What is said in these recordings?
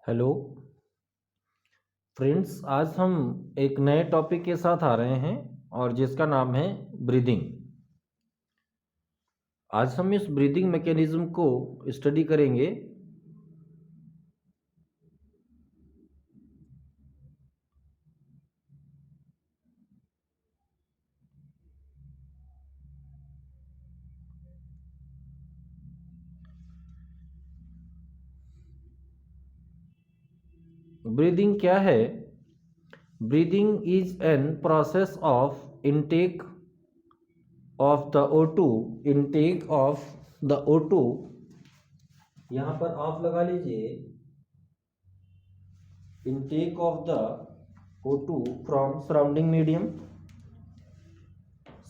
Hello friends, आज हम एक नए टॉपिक के साथ आ रहे हैं और जिसका नाम है ब्रीदिंग। आज हम इस ब्रीदिंग मैकेनिज्म को स्टडी करेंगे। ब्रीदिंग क्या है? Breathing is an process of intake of the O2, intake of the O2। यहाँ पर ऑफ लगा लीजिए। Intake of the O2 from surrounding medium.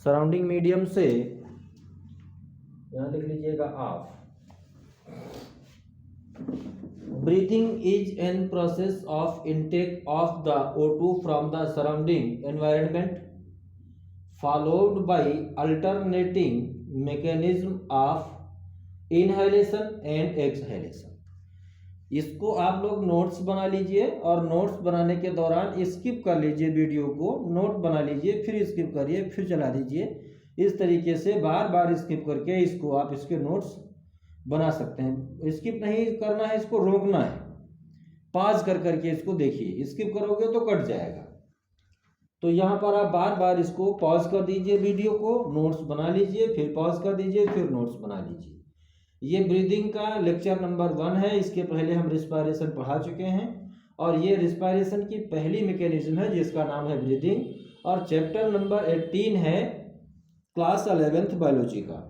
Surrounding medium से यहाँ लिख लीजिएगा of. Breathing is an process of intake of the O2 from the surrounding environment, followed by alternating mechanism of inhalation and exhalation। इसको आप लोग notes बना लीजिए और नोट्स बनाने के दौरान स्किप कर लीजिए, वीडियो को नोट बना लीजिए, फिर स्किप करिए, फिर चला दीजिए। इस तरीके से बार बार स्किप करके इसको आप इसके नोट्स बना सकते हैं। स्किप नहीं करना है, इसको रोकना है, पॉज कर करके इसको देखिए। स्किप करोगे तो कट जाएगा। तो यहाँ पर आप बार बार इसको पॉज कर दीजिए, वीडियो को नोट्स बना लीजिए, फिर पॉज कर दीजिए, फिर नोट्स बना लीजिए। ये ब्रीदिंग का लेक्चर नंबर 1 है। इसके पहले हम रिस्पायरेशन पढ़ा चुके हैं और ये रिस्पायरेशन की पहली मैकेनिज्म है जिसका नाम है ब्रीदिंग। और चैप्टर नंबर 18 है क्लास 11th बायोलॉजी का।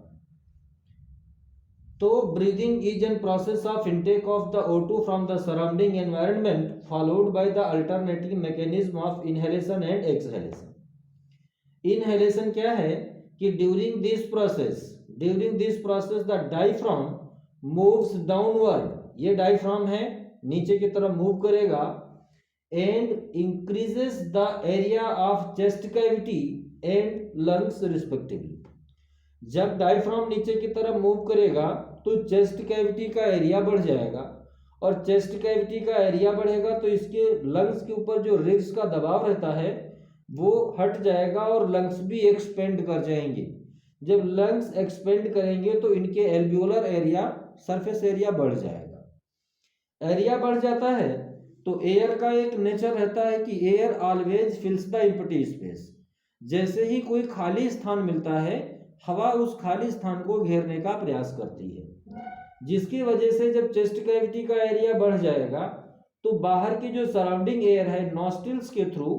तो breathing is an process of intake of the O2 from the surrounding environment followed by the alternative mechanism of inhalation and exhalation. Inhalation क्या है कि during this process the diaphragm moves downward. ये diaphragm है, नीचे की तरफ move करेगा। And increases the area of chest cavity and lungs respectively. जब डायफ्राम नीचे की तरफ मूव करेगा तो चेस्ट कैविटी का एरिया बढ़ जाएगा और चेस्ट कैविटी का एरिया बढ़ेगा तो इसके लंग्स के ऊपर जो रिब्स का दबाव रहता है वो हट जाएगा और लंग्स भी एक्सपेंड कर जाएंगे। जब लंग्स एक्सपेंड करेंगे तो इनके एल्वियोलर एरिया, सरफेस एरिया बढ़ जाएगा। एरिया बढ़ जाता है तो एयर का एक नेचर रहता है कि air always फिल्स the empty space. जैसे ही कोई खाली स्थान मिलता है, हवा उस खाली स्थान को घेरने का प्रयास करती है, जिसकी वजह से जब चेस्ट कैविटी का एरिया बढ़ जाएगा तो बाहर की जो सराउंडिंग एयर है नॉस्ट्रिल्स के थ्रू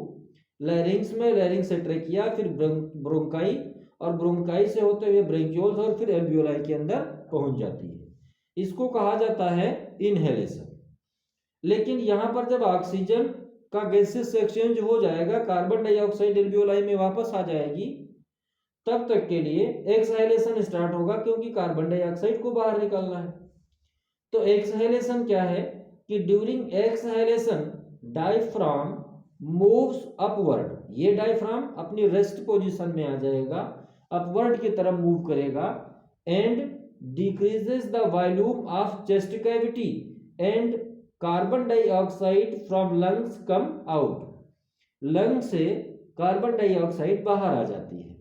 लैरिंग्स में, लैरिंग्स से ट्रेकिया, फिर ब्रोंकाई और ब्रोंकाई से होते हुए ब्रेंक्यूल्स और फिर एल्वियोलाई के अंदर पहुंच जाती है। इसको कहा जाता है इनहेलेशन। लेकिन यहाँ पर जब ऑक्सीजन का गैसेस एक्सचेंज हो जाएगा, कार्बन डाइऑक्साइड एल्वियोलाई में वापस आ जाएगी, तब तक के लिए एक्सहेलेशन स्टार्ट होगा क्योंकि कार्बन डाइऑक्साइड को बाहर निकालना है। तो एक्सहेलेशन क्या है कि during exhalation diaphragm moves upward. ये डायफ्राम अपनी रेस्ट पोजीशन में आ जाएगा, अपवर्ड की तरफ मूव करेगा। And decreases the volume of chest cavity and carbon dioxide from lungs come out. Lung से कार्बन डाइऑक्साइड बाहर आ जाती है।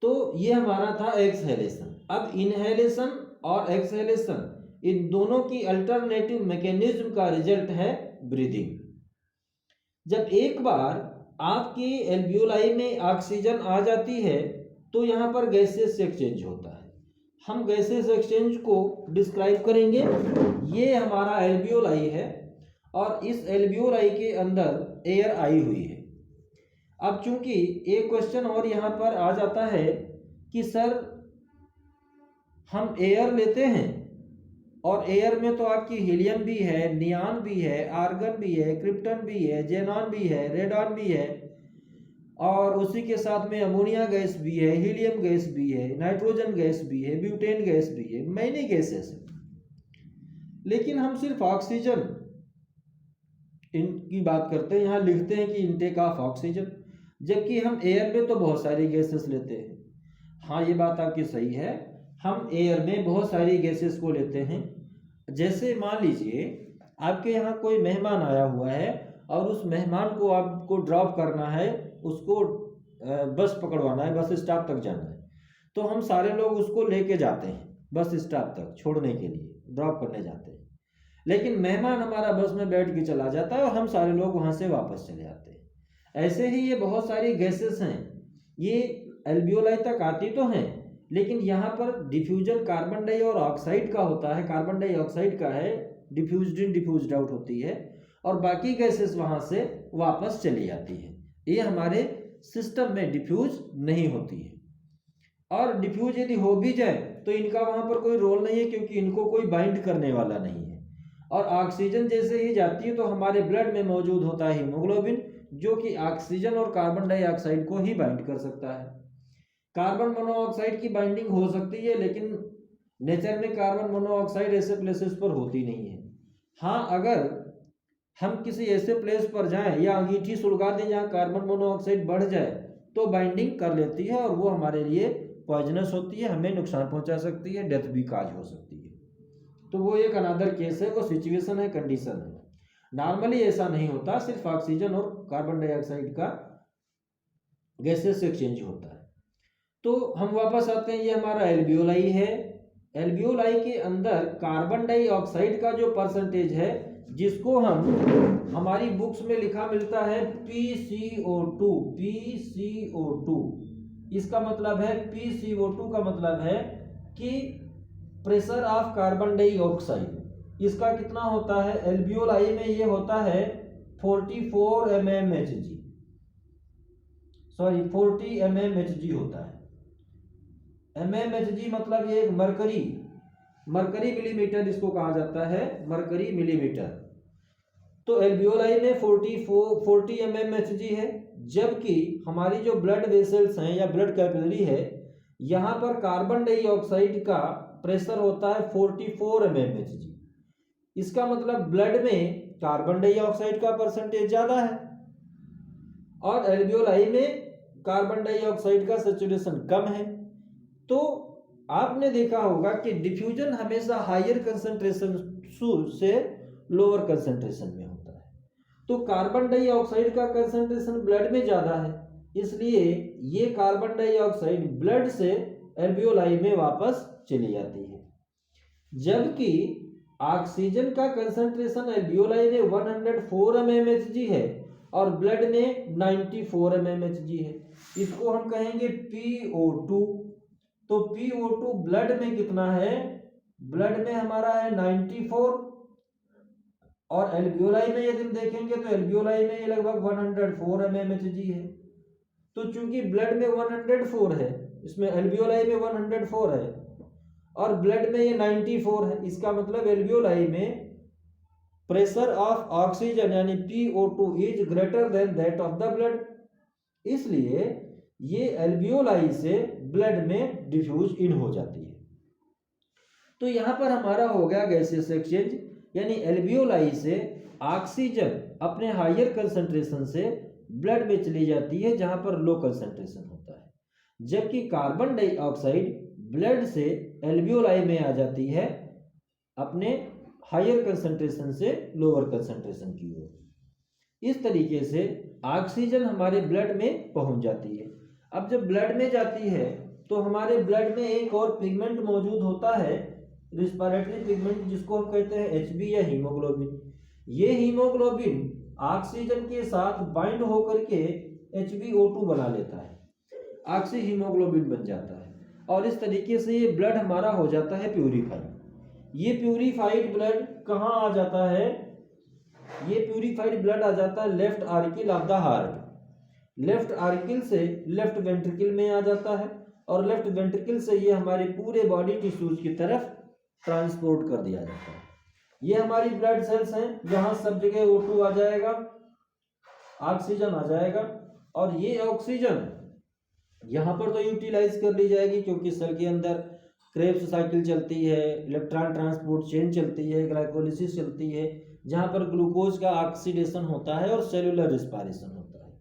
तो ये हमारा था एक्सहेलेशन। अब इनहेलेशन और एक्सहेलेशन, इन दोनों की अल्टरनेटिव मैकेनिज्म का रिजल्ट है ब्रीदिंग। जब एक बार आपके एल्वियोलाई में ऑक्सीजन आ जाती है तो यहाँ पर गैसेस एक्सचेंज होता है। हम गैसेस एक्सचेंज को डिस्क्राइब करेंगे। ये हमारा एल्वियोलाई है और इस एल्वियोलाई के अंदर एयर आई हुई है। अब चूंकि एक क्वेश्चन और यहाँ पर आ जाता है कि सर हम एयर लेते हैं और एयर में तो आपकी हीलियम भी है, नियॉन भी है, आर्गन भी है, क्रिप्टन भी है, जेनॉन भी है, रेडॉन भी है और उसी के साथ में अमोनिया गैस भी है, हीलियम गैस भी है, नाइट्रोजन गैस भी है, ब्यूटेन गैस भी है, मैनी गैसेस हैं। लेकिन हम सिर्फ ऑक्सीजन इनकी बात करते हैं, यहाँ लिखते हैं कि इनटेक ऑफ ऑक्सीजन, जबकि हम एयर में तो बहुत सारी गैसेस लेते हैं। हाँ, ये बात आपकी सही है, हम एयर में बहुत सारी गैसेस को लेते हैं। जैसे मान लीजिए आपके यहाँ कोई मेहमान आया हुआ है और उस मेहमान को आपको ड्रॉप करना है, उसको बस पकड़वाना है, बस स्टॉप तक जाना है, तो हम सारे लोग उसको लेके जाते हैं बस स्टॉप तक छोड़ने के लिए, ड्रॉप करने जाते हैं। लेकिन मेहमान हमारा बस में बैठ के चला जाता है और हम सारे लोग वहाँ से वापस चले आते हैं। ऐसे ही ये बहुत सारी गैसेस हैं, ये एल्वियोलाई तक आती तो हैं, लेकिन यहाँ पर डिफ्यूजन कार्बन डाइऑक्साइड का होता है, कार्बन डाइऑक्साइड का है, डिफ्यूज्ड इन डिफ्यूज्ड आउट होती है, और बाकी गैसेस वहाँ से वापस चली जाती है। ये हमारे सिस्टम में डिफ्यूज नहीं होती है। और डिफ्यूज यदि हो भी जाए तो इनका वहाँ पर कोई रोल नहीं है, क्योंकि इनको कोई बाइंड करने वाला नहीं है। और ऑक्सीजन जैसे ही जाती है तो हमारे ब्लड में मौजूद होता है हीमोग्लोबिन, जो कि ऑक्सीजन और कार्बन डाइऑक्साइड को ही बाइंड कर सकता है। कार्बन मोनोऑक्साइड की बाइंडिंग हो सकती है, लेकिन नेचर में कार्बन मोनोऑक्साइड ऐसे प्लेसेस पर होती नहीं है। हाँ, अगर हम किसी ऐसे प्लेस पर जाएं या अंगीठी सुलगा दें जहाँ कार्बन मोनोऑक्साइड बढ़ जाए तो बाइंडिंग कर लेती है, और वो हमारे लिए पॉइजनस होती है, हमें नुकसान पहुंचा सकती है, डेथ भी काज हो सकती है। तो वो एक अनदर केस है, वो सिचुएशन है, कंडीशन है। नॉर्मली ऐसा नहीं होता, सिर्फ ऑक्सीजन और कार्बन डाइऑक्साइड का गैसेस एक्सचेंज होता है। तो हम वापस आते हैं, ये हमारा एल्वियोलाई है। एल्वियोलाई के अंदर कार्बन डाइऑक्साइड का जो परसेंटेज है, जिसको हम हमारी बुक्स में लिखा मिलता है PCO2, PCO2। इसका मतलब है, PCO2 का मतलब है कि प्रेशर ऑफ कार्बन डाइऑक्साइड। इसका कितना होता है? एल्वियोलाई में ये होता है 44 mmHg, सॉरी 40 mmHg होता है। mmHg मतलब ये मरकरी मिलीमीटर इसको कहा जाता है, मरकरी मिलीमीटर। तो एल्वियोलाई में 40 mmHg है, जबकि हमारी जो ब्लड वेसल्स हैं या ब्लड कैपिलरी है, यहाँ पर कार्बन डाइऑक्साइड का प्रेशर होता है 44 mmHg। इसका मतलब ब्लड में कार्बन डाइऑक्साइड का परसेंटेज ज्यादा है, और एल्वियोलाई में कार्बन डाइऑक्साइड का सैचुरेशन कम है। तो आपने देखा होगा कि डिफ्यूजन हमेशा हायर कंसंट्रेशन से लोअर कंसंट्रेशन में होता है। तो कार्बन डाइऑक्साइड का कंसंट्रेशन ब्लड में ज्यादा है, इसलिए ये कार्बन डाइऑक्साइड ब्लड से एल्वियोलाई में वापस चली जाती है। जबकि ऑक्सीजन का कंसंट्रेशन एल्वियोलाई में 104 mmHg है और ब्लड में 94 mmHg है। इसको हम कहेंगे PO2। तो PO2 ब्लड में कितना है? ब्लड में हमारा है 94, और एल्वियोलाई में यदि हम देखेंगे तो एल्वियोलाई में ये लगभग 104 mmHg है। तो चूंकि ब्लड में 104 है, इसमें एल्वियोलाई में 104 है और ब्लड में ये 94 है, इसका मतलब एल्वियोलाई में प्रेशर ऑफ ऑक्सीजन यानी PO2 is greater than that of the blood. इसलिए ये एल्वियोलाई से ब्लड में डिफ्यूज इन हो जाती है। तो यहां पर हमारा हो गया गैसेस एक्सचेंज, यानी एल्वियोलाई से ऑक्सीजन अपने हायर कंसंट्रेशन से ब्लड में चली जाती है जहां पर लो कंसंट्रेशन होता है, जबकि कार्बन डाइऑक्साइड ब्लड से एल्वियोलाई में आ जाती है अपने हायर कंसंट्रेशन से लोअर कंसंट्रेशन की ओर। इस तरीके से ऑक्सीजन हमारे ब्लड में पहुंच जाती है। अब जब ब्लड में जाती है तो हमारे ब्लड में एक और पिगमेंट मौजूद होता है, रिस्पिरेटरी पिगमेंट, जिसको हम कहते हैं Hb या हीमोग्लोबिन। ये हीमोग्लोबिन ऑक्सीजन के साथ बाइंड होकर के HbO2 बना लेता है, ऑक्सी हीमोग्लोबिन बन जाता है, और इस तरीके से ये ब्लड हमारा हो जाता है प्यूरिफाइड। ये प्यूरिफाइड ब्लड कहाँ आ जाता है? ये प्यूरिफाइड ब्लड आ जाता है left auricle of the heart. Left auricle से लेफ्ट वेंट्रिकल में आ जाता है, और लेफ्ट वेंट्रिकल से ये हमारे पूरे बॉडी टिश्यूज की तरफ ट्रांसपोर्ट कर दिया जाता है। ये हमारी ब्लड सेल्स हैं, जहां सब जगह O2 आ जाएगा, ऑक्सीजन आ जाएगा, और ये ऑक्सीजन यहाँ पर तो यूटिलाइज कर ली जाएगी, क्योंकि सेल के अंदर क्रेब्स साइकिल चलती है, इलेक्ट्रॉन ट्रांसपोर्ट चेन चलती है, ग्लाइकोलिसिस चलती है, जहाँ पर ग्लूकोज का ऑक्सीडेशन होता है और सेलुलर रिस्पायरेशन होता है।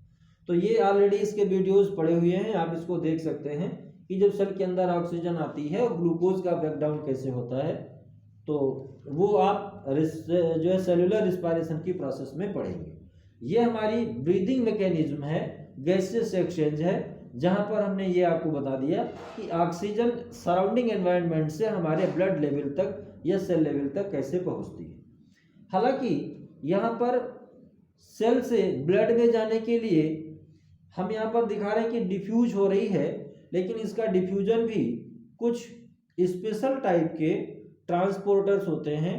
तो ये ऑलरेडी इसके वीडियोस पड़े हुए हैं, आप इसको देख सकते हैं कि जब सेल के अंदर ऑक्सीजन आती है और ग्लूकोज का ब्रेकडाउन कैसे होता है, तो वो आप जो है सेलुलर रिस्पायरेशन की प्रोसेस में पढ़ेंगे। ये हमारी ब्रीदिंग मैकेनिज्म है, गैसेस एक्सचेंज है, जहाँ पर हमने ये आपको बता दिया कि ऑक्सीजन सराउंडिंग एनवायरनमेंट से हमारे ब्लड लेवल तक या सेल लेवल तक कैसे पहुँचती है। हालांकि यहाँ पर सेल से ब्लड में जाने के लिए हम यहाँ पर दिखा रहे हैं कि डिफ्यूज हो रही है, लेकिन इसका डिफ्यूजन भी कुछ स्पेशल टाइप के ट्रांसपोर्टर्स होते हैं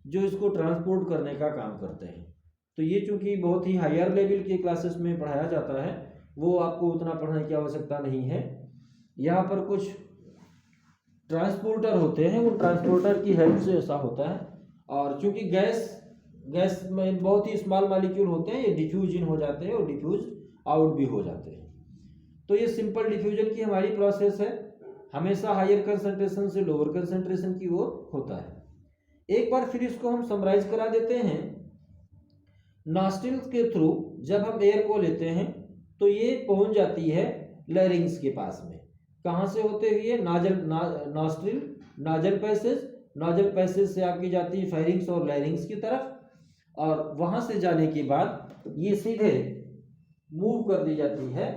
जो इसको ट्रांसपोर्ट करने का काम करते हैं। तो ये चूंकि बहुत ही हायर लेवल के क्लासेस में पढ़ाया जाता है, वो आपको उतना पढ़ने की आवश्यकता नहीं है। यहाँ पर कुछ ट्रांसपोर्टर होते हैं, उन ट्रांसपोर्टर की हेल्प से ऐसा होता है। और चूंकि गैस में बहुत ही स्मॉल मॉलिक्यूल होते हैं, ये डिफ्यूज इन हो जाते हैं और डिफ्यूज आउट भी हो जाते हैं। तो ये सिंपल डिफ्यूजन की हमारी प्रोसेस है, हमेशा हायर कंसंट्रेशन से लोअर कंसंट्रेशन की ओर होता है। एक बार फिर इसको हम समराइज करा देते हैं। नॉस्ट्रिल्स के थ्रू जब हम एयर को लेते हैं तो ये पहुंच जाती है लैरिंग्स के पास में। कहाँ से होते हुए? नॉस्ट्रिल, नाजल पैसेज से आपकी जाती है फेरिंग्स और लैरिंग्स की तरफ, और वहां से जाने के बाद ये सीधे मूव कर दी जाती है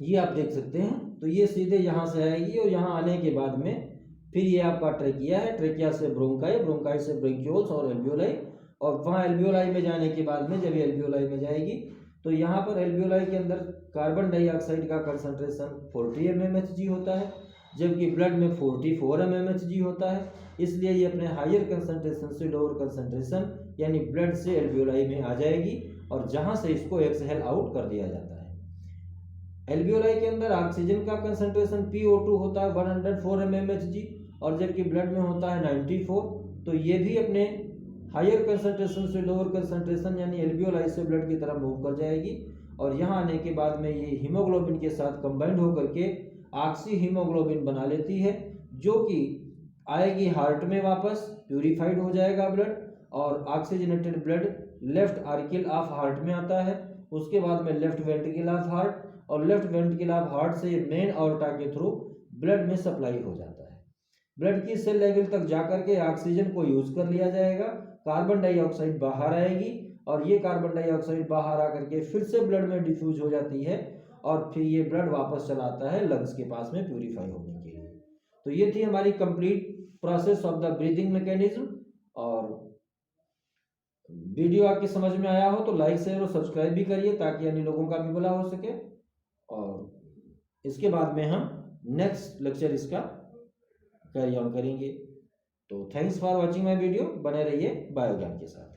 ये आप देख सकते हैं। तो ये सीधे यहाँ से आएगी और यहाँ आने के बाद में फिर ये आपका ट्रेकिया है, ट्रेकिया से ब्रोंकाई, ब्रोंकाई से ब्रेंक्यूल्स और एल्वियोलाई, और वहाँ एल्वियोलाई में जाने के बाद में जब ये एल्वियोलाई में जाएगी तो यहाँ पर एल्वियोलाई के अंदर कार्बन डाइऑक्साइड का कंसंट्रेशन 40 mmHg होता है, जबकि ब्लड में 44 mmHg होता है। इसलिए ये अपने हायर कंसंट्रेशन से लोअर कंसंट्रेशन यानी ब्लड से एल्वियोलाई में आ जाएगी और जहाँ से इसको एक्सहेल आउट कर दिया जाता है। एल्वियोलाई के अंदर ऑक्सीजन का कंसंट्रेशन PO2 होता है 104 mmHg और जबकि ब्लड में होता है 94। तो ये भी अपने हायर कंसंट्रेशन से लोअर कंसंट्रेशन यानी एल्वियोलाई से ब्लड की तरफ मूव कर जाएगी और यहाँ आने के बाद में ये हीमोग्लोबिन के साथ कंबाइंड होकर के ऑक्सी हीमोग्लोबिन बना लेती है, जो कि आएगी हार्ट में, वापस प्यूरिफाइड हो जाएगा ब्लड और oxygenated blood left auricle of heart में आता है। उसके बाद में लेफ्ट वेंट्रिकल ऑफ हार्ट, और लेफ्ट वेंट्रिकल ऑफ हार्ट से मेन ऑर्टा के थ्रू ब्लड में सप्लाई हो जाता है। ब्लड की सेल लेवल तक जाकर के ऑक्सीजन को यूज कर लिया जाएगा, कार्बन डाइऑक्साइड बाहर आएगी और ये कार्बन डाइऑक्साइड बाहर आकर के फिर से ब्लड में डिफ्यूज हो जाती है और फिर ये ब्लड वापस चला आता है लंग्स के पास में प्यूरिफाई होने के लिए। तो ये थी हमारी complete process of the breathing mechanism. और वीडियो आपकी समझ में आया हो तो लाइक, शेयर और सब्सक्राइब भी करिए ताकि अन्य लोगों का भी भला हो सके। और इसके बाद में हम नेक्स्ट लेक्चर इसका कैरी ऑन करेंगे। तो thanks for watching my video, बने रहिए बायोज्ञान के साथ।